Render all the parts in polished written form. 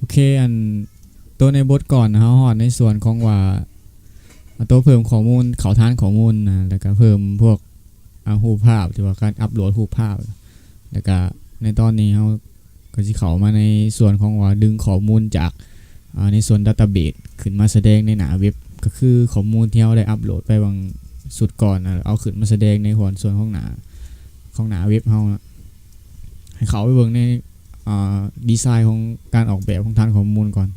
โอเคตัวในบทก่อนนะฮะฮอดในส่วนของว่าตัวเพิ่มข้อมูลเขาฐานข้อมูลนะแล้วก็เพิ่มพวกรูปภาพที่ว่าการอัปโหลดรูปภาพแล้วก็ในตอนนี้เขาก็สิเข้ามาในส่วนของว่าดึงข้อมูลจากในส่วนดัตต้าเบสขึ้นมาแสดงในหน้าเว็บก็คือข้อมูลที่เราได้อัปโหลดไปบางสุดก่อนเอาขึ้นมาแสดงในส่วนของหน้าเว็บเราให้เขาไปเบิ่งในดีไซน์ของการออกแบบของฐานข้อมูลก่อน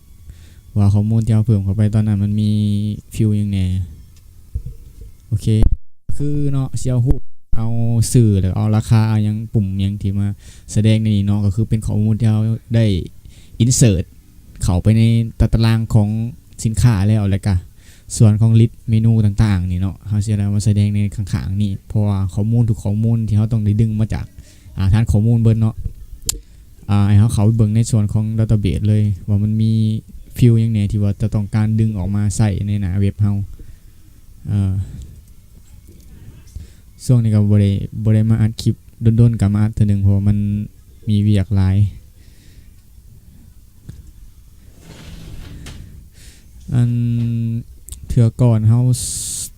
ว่าข้อมูลที่เราเพิ่มเข้าไปตอนนั้นมันมีฟิลยังไงโอเคคือเนาะเสียวฮูเอาสื่อหรือเอาราคาเอายังปุ่มยังที่มาแสดงในนี้เนาะก็คือเป็นข้อมูลที่เราได้อินเสิร์ตเข้าไปในตารางของสินค้าแล้วอะไรกันส่วนของลิสต์เมนูต่างๆนี่เนาะเขาจะเอามาแสดงในข้างๆนี่เพราะว่าข้อมูลทุกข้อมูลที่เขาต้องได้ดึงมาจากฐานข้อมูลเบิร์เนาะให้เขาไปเบิ่งในส่วนของดัตต้าเบสเลยว่ามันมีฟิลยังไงที่ว่าจะต้องการดึงออกมาใส่ในหน้าเว็บเฮาช่วงนี้ก็บ่ได้มาอัดคลิปด้นๆกับมาอัดเทื่อนึงเพราะมันมีเวียกหลายเทื่อก่อนเฮา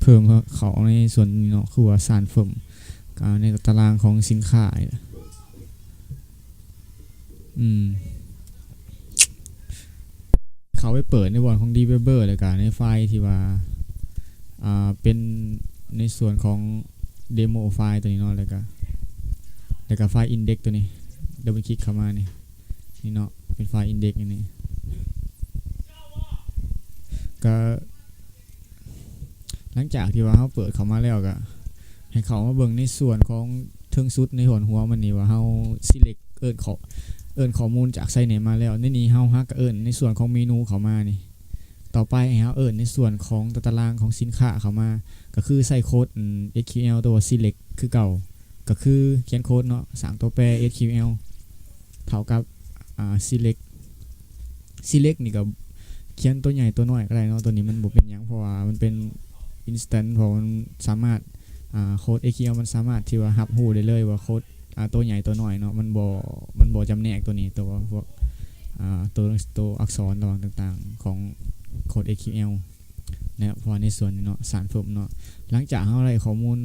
เพิ่มเขาในส่วนนี้เนาะคือว่าสารเพิ่มในตารางของสินค้าเขาไปเปิดในบอร์ดของ Developer เลยกันในไฟล์ที่ว่าเป็นในส่วนของเดโมไฟล์ตัวนี้เนาะแล้วก็ไฟล์ index ตัวนี้ดับเบิลคลิกเข้ามานี่เนาะเป็นไฟล์ index อันนี้ก็หลังจากที่ว่าเขาเปิดเข้ามาแล้วก็ให้เขามาเบิ่งในส่วนของเทิงสุดในหัวมันนี่ว่าเขา select เอิ้นข้อมูลจากไซต์ไหนมาแล้วในนี้เฮาฮักเอิ้นในส่วนของเมนูเข้ามานี่ต่อไปให้เฮาเอิ้นในส่วนของตารางของสินค้าเข้ามาก็คือใส่โค้ด SQL ตัว select คือเก่าก็คือเขียนโค้ดเนาะสร้างตัวแปร SQL เท่ากับselect นี่ก็เขียนตัวใหญ่ตัวน้อยก็ได้เนาะตัวนี้มันบ่เป็นหยังเพราะว่ามันเป็น instant เพราะมันสามารถโค้ด SQL มันสามารถที่ว่ารับรู้ได้เลยว่าโค้ดตัวใหญ่ตัวน้อยเนาะมันบ่จำแนกตัวนี้ตัวพวกตัวอักษรระหว่างต่างๆของโค้ด SQL นะพอในส่วนนี้เนาะสารเพิ่มเนาะหลังจากเฮาได้ข้อมูล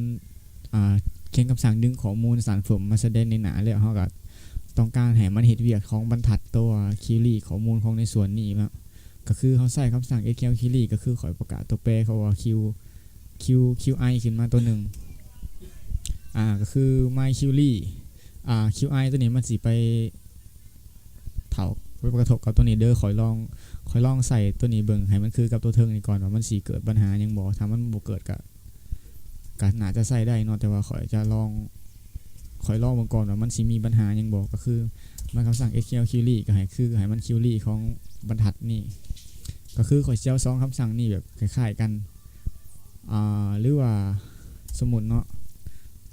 เขียนคำสั่งดึงข้อมูลสารเพิ่มมาแสดงในหน้าแล้วเฮาก็ต้องการให้มันเฮ็ดเวียกของบรรทัดตัวคีย์ข้อมูลของในส่วนนี้ครับก็คือเฮาใช้คำสั่ง SQL query ก็คือขอยประกาศตัวแปรเขาว่า QI ขึ้นมาตัวหนึ่งก็คือ my query QI ตัวนี้มันสิไปเท่าไปกระทบกับตัวนี้เด้อขอยลองใส่ตัวนี้เบิ่งให้มันคือกับตัวเทิงนี่ก่อนว่ามันสิเกิดปัญหาหยังบ่ถ้ามันบ่เกิดก็น่าจะใส่ได้เนาะแต่ว่าขอยลองเบิ่งก่อนว่ามันสิมีปัญหาหยังบ่ก็คือมันคำสั่ง SQL query ก็ให้มัน query ของบรรทัดนี่ก็คือขอยสิเอา2คำสั่งนี่แบบคล้ายๆกันหรือว่าสมมุติเนาะ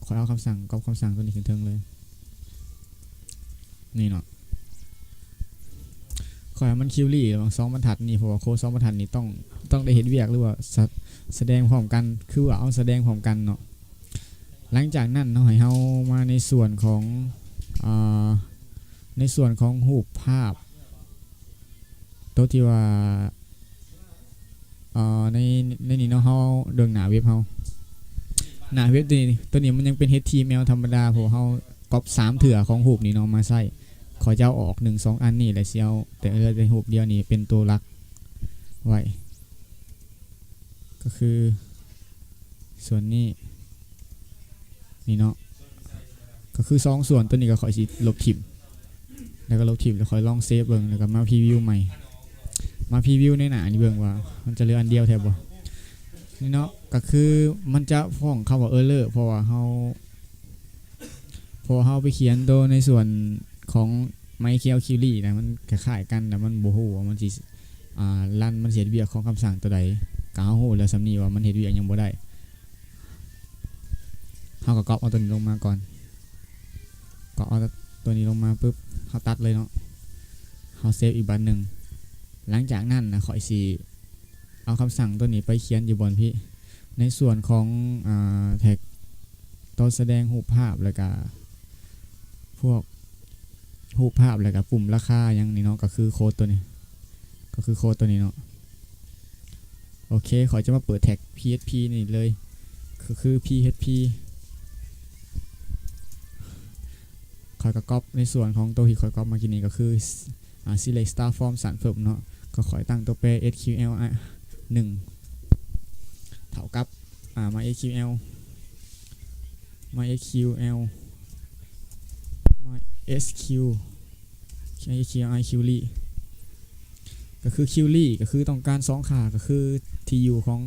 ขอยเอาคำสั่งกับคำสั่งตัวนี้ขึ้นเทิงเลยนี่เนาะขอให้มันคิวรี่ระหว่าง2บรรทัดนี่เพราะว่าโค้ด2บรรทัดนี้ต้องได้เห็นเวียกหรือว่าแสดงพร้อมกันคือว่าเอาแสดงพร้อมกันเนาะหลังจากนั้นเนาะให้เฮามาในส่วนของรูปภาพตัวที่ว่าในนี้เนาะเฮาเรื่องหน้าเว็บเฮาหน้าเว็บตัวนี้มันยังเป็น HTML ธรรมดาเพราะเฮาก๊อป3เถื่อของรูปนี้เนาะมาใส่ขอจะเอาออก 1-2 อันนี่แหละเสียวแต่ในรูปเดียวนี่เป็นตัวหลักไว้ก็คือส่วนนี้นี่เนาะก็คือ2ส่วนตัวนี้ก็ขอสิลบทิ่มแล้วก็ลบทิ่มแล้วค่อยลองเซฟเบิ่งแล้วก็มาพรีวิวใหม่มาพรีวิวในหน้านี่เบิ่งว่ามันจะเหลืออันเดียวแท้บ่นี่เนาะก็คือมันจะฟ้องคำว่า error เพราะว่าเฮาไปเขียนตัวในส่วนของMySQL query นะมันคล้ายๆกันแต่มันบ่ฮู้ว่ามันสิรันมันเฮ็ดเวียกของคำสั่งตัวใดก็เฮาฮู้แล้วสำนี้ว่ามันเฮ็ดเวียกหยังบ่ได้เฮาก็ก๊อปเอาตัวนี้ลงมาก่อนก็เอาตัวนี้ลงมาปึ๊บเฮาตัดเลยเนาะเฮาเซฟอีกบันนึงหลังจากนั้นนะข่อยสิเอาคำสั่งตัวนี้ไปเขียนอยู่บนพี่ในส่วนของแท็กตัวแสดงรูปภาพแล้วก็พวกรูปภาพแล้วก็ปุ่มราคาอย่างนี้เนาะก็คือโค้ดตัวนี้ ก็คือโค้ดตัวนี้เนาะโอเคขอจะมาเปิดแท็ก PHP นี่เลยคือ PHP ขอยก็ก๊อปในส่วนของตัวที่ขอยก๊อปมากินนี่ก็คือselect star form สารเพิ่มเนาะก็ขอยตั้งตัวแปร SQL 1เท่ากับMySQL MySQL query ก็คือ query ก็คือต้องการ2ค่าก็คือ TU ของ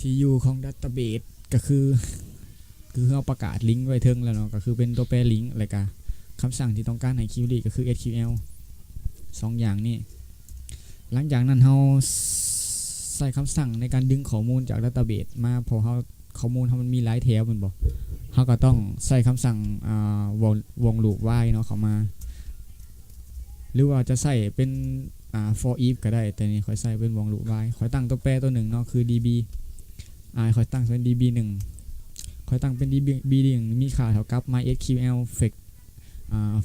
TU ของ database ก็คือเราประกาศลิงก์ไว้เทิงแล้วเนาะก็คือเป็นตัวแปรลิงก์อะไรกันคำสั่งที่ต้องการให้ query ก็คือ SQL 2อย่างนี้หลังจากนั้นเราใส่คำสั่งในการดึงข้อมูลจาก database มาพอเราข้อมูลมันมีหลายแถวมันบอกเราก็ต้องใส่คำสั่งวงลูป while เนาะเข้ามาหรือว่าจะใส่เป็นfor if ก็ได้แต่นี่ค่อยใส่เป็นวงลูป while ค่อยตั้งตัวแปรตัวหนึ่งเนาะคือ db ค่อยตั้งเป็น db 1ค่อยตั้งเป็น db 1มีค่าเท่ากับ mysql fetch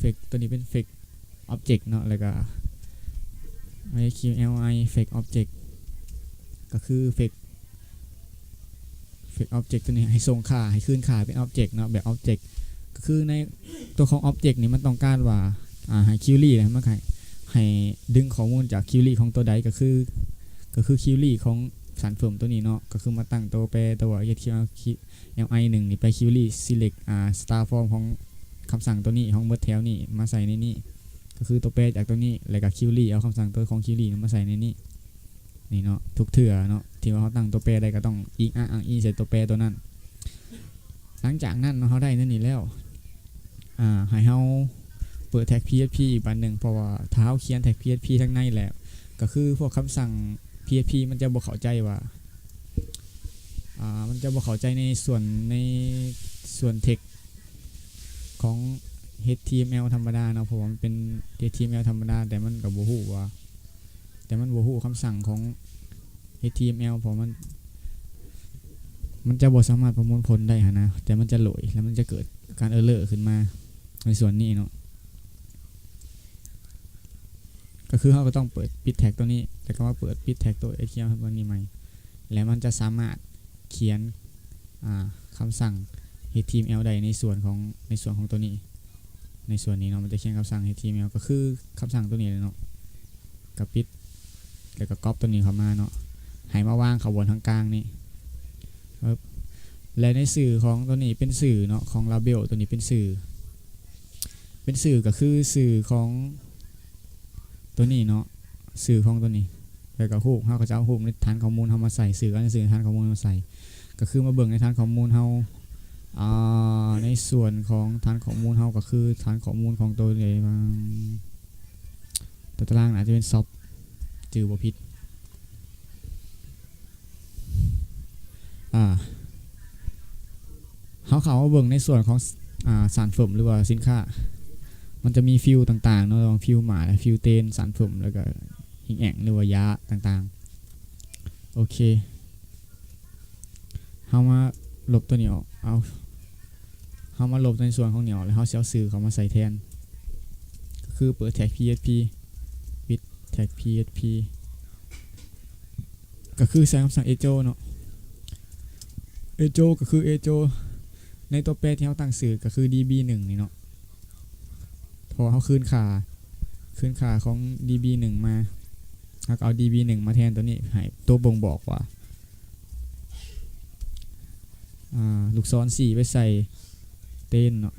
fetch ตัวนี้เป็น fetch object เนาะแล้วก็ mysql fetch object ก็คือ fetch object ตัวนี้ให้ส่งค่าให้คืนค่าเป็น object เนาะแบบ object ก็คือในตัวของ object นี่มันต้องการว่าให้ query นะมันให้ดึงข้อมูลจาก query ของตัวใดก็คือ query ของสารเพิ่มตัวนี้เนาะก็คือมาตั้งตัวแปรตัว li 1นี่ไป query select star form ของคำสั่งตัวนี้ของ merge แถวนี้มาใส่ในนี้ก็คือตัวแปรจากตัวนี้แล้วก็ query เอาคำสั่งตัวของ query มาใส่ในนี้นี่เนาะทุกเถื่อเนาะที่ว่าเขาตั้งตัวแปรได้ก็ต้องอิงใส่ตัวแปรตัวนั้นหลังจากนั้นเขาได้นั่นนี่แล้วให้เขาเปิดแท็ก PHP อีกบันหนึ่งเพราะว่าถ้าเขาเขียนแท็ก PHP ทั้งในแหละก็คือพวกคำสั่ง PHP มันจะบ่เข้าใจว่ามันจะบ่เข้าใจในส่วน text ของ HTML ธรรมดาเนาะเพราะว่ามันเป็น HTML ธรรมดาแต่มันก็บ่ฮู้ว่าแต่มันบ่ฮู้คำสั่งของ HTML เพราะมันจะบ่สามารถประมวลผลได้นะแต่มันจะโหลดแล้วมันจะเกิดการ error ขึ้นมาในส่วนนี้เนาะก็คือเราก็ต้องเปิดปิดแท็กตัวนี้แล้วก็มาเปิดปิดแท็กตัว HTML ตัวนี้ใหม่แล้วมันจะสามารถเขียนคำสั่ง HTML ได้ในส่วนของตัวนี้ในส่วนนี้เนาะมันจะเขียนคำสั่ง HTML ก็คือคำสั่งตัวนี้เลยเนาะกับปิดแล้วก็ก๊อปตัวนี้เข้ามาเนาะให้มาวางขบวนทางกลางนี่และในสื่อของตัวนี้เป็นสื่อเนาะของ label ตัวนี้เป็นสื่อก็คือสื่อของตัวนี้เนาะสื่อของตัวนี้แล้วก็ฮูกเฮาก็จะเอาฮูกในฐานข้อมูลเฮามาใส่สื่อกันในสื่อฐานข้อมูลมาใส่ก็คือมาเบิ่งในฐานข้อมูลเฮาในส่วนของฐานข้อมูลเฮาก็คือฐานข้อมูลของตัวนี้ตัวตารางอาจจะเป็นซอฟจือบ่ผิดเขามาเบิ่งในส่วนของสารเพิ่มหรือว่าสินค้ามันจะมีฟิลต่างๆเนาะฟิลหมาฟิลเตนสารเพิ่มแล้วก็หิงแอ่งหรือว่ายาต่างๆโอเคเขามาลบตัวนี้ออกเขามาลบในส่วนของเหนียวแล้วเขาเอาสื่อเขามาใส่แทนก็คือเปิดแท็ก PHP ปิดแท็ก PHP ก็คือใช้คำสั่ง echo เนาะ echo ก็คือ echo ในตัวแปรที่เขาตั้งสื่อก็คือ db 1นี่เนาะพอเขาคืนค่าของ db 1มาแล้วก็เอา db 1มาแทนตัวนี้ให้ตัวบ่งบอกว่าลูกศร4ไปใส่เต้นเนาะ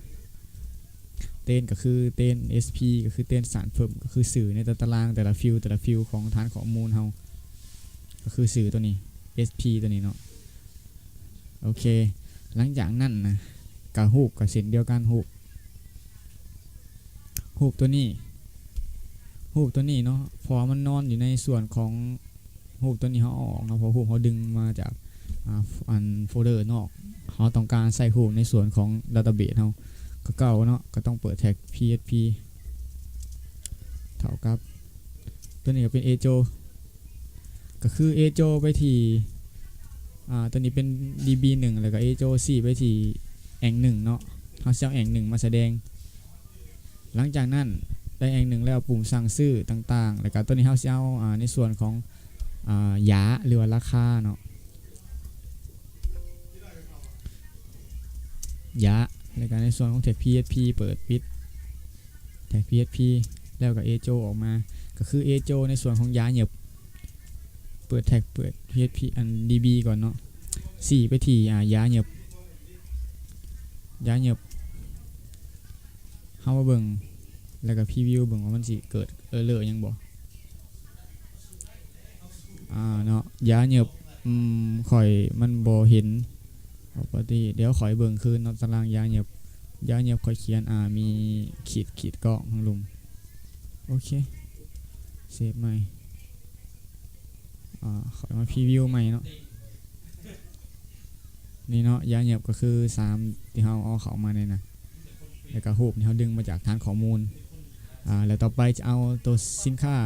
เต้นก็คือเต้น sp ก็คือเต้นสารเพิ่มก็คือสื่อในตารางแต่ละฟิลของฐานข้อมูลเขาก็คือสื่อตัวนี้ sp ตัวนี้เนาะโอเคหลังจากนั้นนะกับฮูกกับเส้นเดียวกันฮูกตัวนี้เนาะพอมันนอนอยู่ในส่วนของฮูกตัวนี้เขาออกเนาะพอฮูกเขาดึงมาจากโฟลเดอร์นอกเขาต้องการใส่ฮูกในส่วนของดัตต้าเบสเขาก็เก่าเนาะก็ต้องเปิดแท็ก php เท่ากับตัวนี้ก็เป็น echo ก็คือ echo ไปที่ตัวนี้เป็น db 1แล้วก็ echo 4ไปที่แอง1เนาะเขาจะเอาแอง1มาแสดงหลังจากนั้น ได้แองหนึ่งแล้วปุ่มสั่งซื้อต่างๆแล้วก็ตัวนี้เฮาสิเอาในส่วนของยาหรือว่าราคาเนาะยาแล้วก็ในส่วนของแท็ก PHP เปิดปิดแท็ก PHP แล้วก็เอโจออกมาก็คือเอโจในส่วนของยาเหยียบเปิดแท็กเปิด PHP อัน DB ก่อนเนาะ4ไปที่ยาเหยียบเฮามาเบิ่งแล้วก็พรีวิวเบิ่งว่ามันสิเกิดเลอยังบ่เนาะยาเหยียบข่อยมันบ่เห็นปกติเดี๋ยวข่อยเบิ่งคืนเนาะตารางยาเหยียบข่อยเขียนมีขีดกล้องข้างลุมโอเคเซฟใหม่ข่อยมาพรีวิวใหม่เนาะนี่เนาะยาเหยียบก็คือ3ที่เฮาเอาเข้ามาในนะแล้วก็รูปที่เฮาดึงมาจากฐานข้อมูลแล้วต่อไปจะเอาตัวสินค้า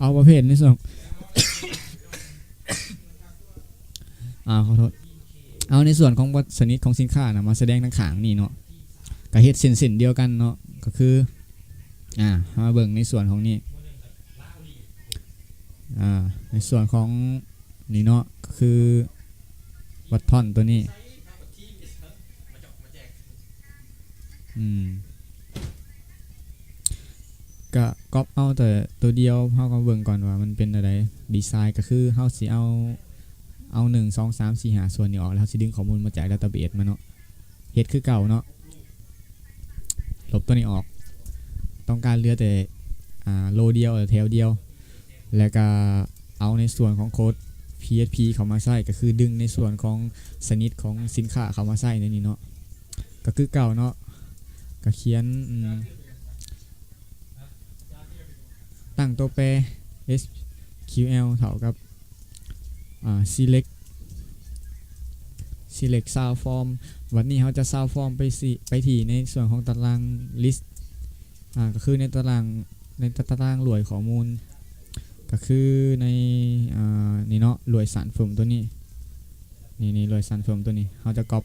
เอาประเภทในส่วนขอโทษเอาในส่วนของวัสดุของสินค้านะมาแสดงทางขางนี่เนาะก็เฮ็ดเส้นเดียวกันเนาะก็คือมาเบิ่งในส่วนของนี่ในส่วนของนี่เนาะก็คือวัดท่อนตัวนี้ก็ก๊อปเอาแต่ตัวเดียวเฮาก็เบิ่งก่อนว่ามันเป็นอะไรดีไซน์ก็คือเฮาสิเอา1 2 3 4 5ส่วนนี้ออกแล้วเฮาสิดึงข้อมูลมาจากดัตต้าเบสมาเนาะเฮ็ดคือเก่าเนาะลบตัวนี้ออกต้องการเหลือแต่โลเดียวหรือแถวเดียวแล้วก็เอาในส่วนของโค้ด PHP เข้ามาใส่ก็คือดึงในส่วนของชนิดของสินค้าเข้ามาใส่ในนี้เนาะก็คือเก่าเนาะก็เขียนตั้งตัวแปร SQL เท่ากับselect sound form วันนี้เขาจะ sound form ไปที่ในส่วนของตาราง list ก็คือในตารางหน่วยข้อมูลก็คือในนี่เนาะหน่วยสารเฟิร์มตัวนี้นี่หน่วยสารเฟิร์มตัวนี้เขาจะก๊อ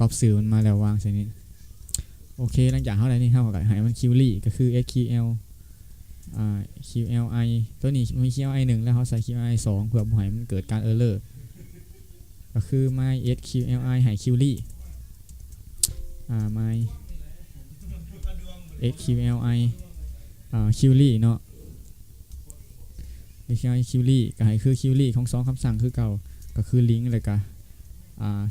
ปสื่อมันมาแล้ววางใส่นี้โอเคหลังจากเขาได้นี่เขาก็ให้มัน query ก็คือ SQL QLI ตัวนี้มี QLI 1แล้วเขาใส่ QLI 2เพื่อบ่ให้มันเกิดการ error ก็คือ my SQLI ให้ query my SQLI query เนาะ SQLI query ก็ให้คือ query ของ2คำสั่งคือเก่าก็คือ link เลยก็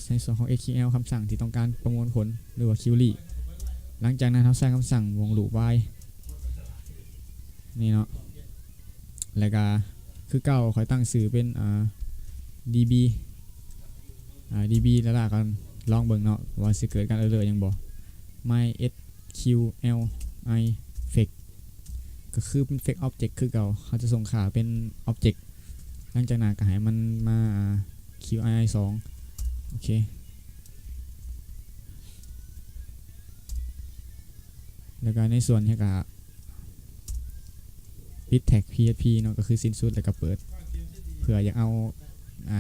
ในส่วนของ SQL คำสั่งที่ต้องการประมวลผลหรือว่า query หลังจากนั้นเขาใส่คำสั่งวงลูป whileนี่เนาะแล้วก็คือเก่าคอยตั้งสื่อเป็น db db แล้วล่ะกันลองเบิ่งเนาะว่าสิเกิดการerrorยังบ่ my sqli fake ก็คือเป็น fake object คือเก่าเขาจะส่งค่าเป็น object หลังจากนั้นก็ให้มันมา qi 2โอเคแล้วก็ในส่วนนี้ก็ปิดแท็ก PHP เนาะก็คือสิ้นสุดแล้วก็เปิดเพื่ออยากเอา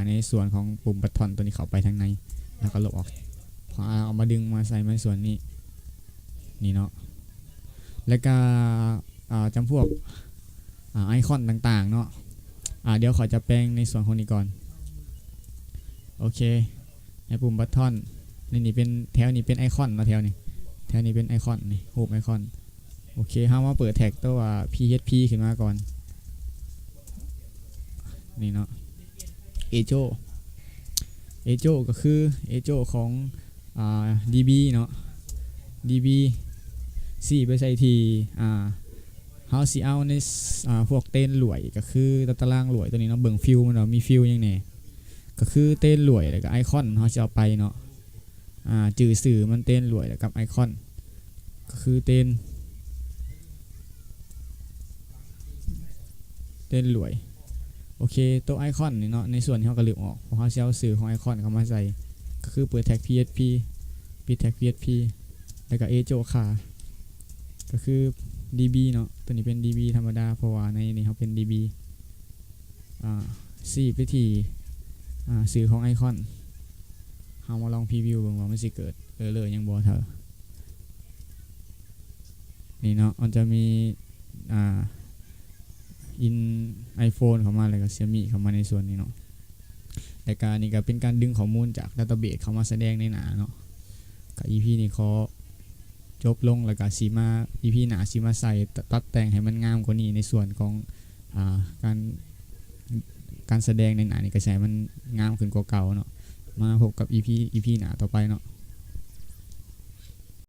ในส่วนของปุ่มบัตทอนตัวนี้เข้าไปทางในแล้วก็ลบออกพอเอามาดึงมาใส่ในส่วนนี้นี่เนาะแล้วก็จำพวกไอคอนต่างๆเนาะเดี๋ยวขอจะแปลงในส่วนของนี้ก่อนโอเคในปุ่มบัตทอนนี่เป็นแถวนี้เป็นไอคอนมาแถวนี้เป็นไอคอนนี่รูปไอคอนโอเคเฮามาเปิดแท็กตัว PHP ขึ้นมาก่อนนี่เนาะเอโจก็คือเอโจของDB เนาะ DB 4ไปใส่ที่เฮาสิเอาในพวกเต้นหลวยก็คือตารางหลวยตัวนี้เนาะเบิ่งฟิลมันเนาะมีฟิลยังไงก็คือเต้นหลวยแล้วก็ไอคอนเฮาสิเอาไปเนาะจื่อสื่อมันเต้นหลวยแล้วกับไอคอนก็คือเต้นหลวยโอเคตัวไอคอนนี่เนาะในส่วนที่เขากระลืมออกเพราะเขาเอาสื่อของไอคอนเข้ามาใส่ก็คือเปิดแท็ก PHP ปิดแท็ก PHP แล้วก็เอโจคาก็คือ DB เนาะตัวนี้เป็น DB ธรรมดาเพราะว่าในนี้เขาเป็น DB 4ไปที่สื่อของไอคอนเรามาลองพรีวิวว่ามันสิเกิดเลยยังบ่เถอะ นี่เนาะมันจะมีอ่าอิน iPhone เข้ามาแล้วก็ Xiaomi เข้ามาในส่วนนี้เนาะแต่การนี่ก็เป็นการดึงข้อมูลจากดัตเตอร์เบสเข้ามาแสดงในหน้าเนาะก็ EP นี้ขอจบลงแล้วก็สิมา EP หน้าสิมาใส่ตัดแต่งให้มันงามกว่านี้ในส่วนของการแสดงในหน้านี่ก็ใช้มันงามขึ้นกว่าเก่าเนาะมาพบกับ EP หน้าต่อไปเนาะ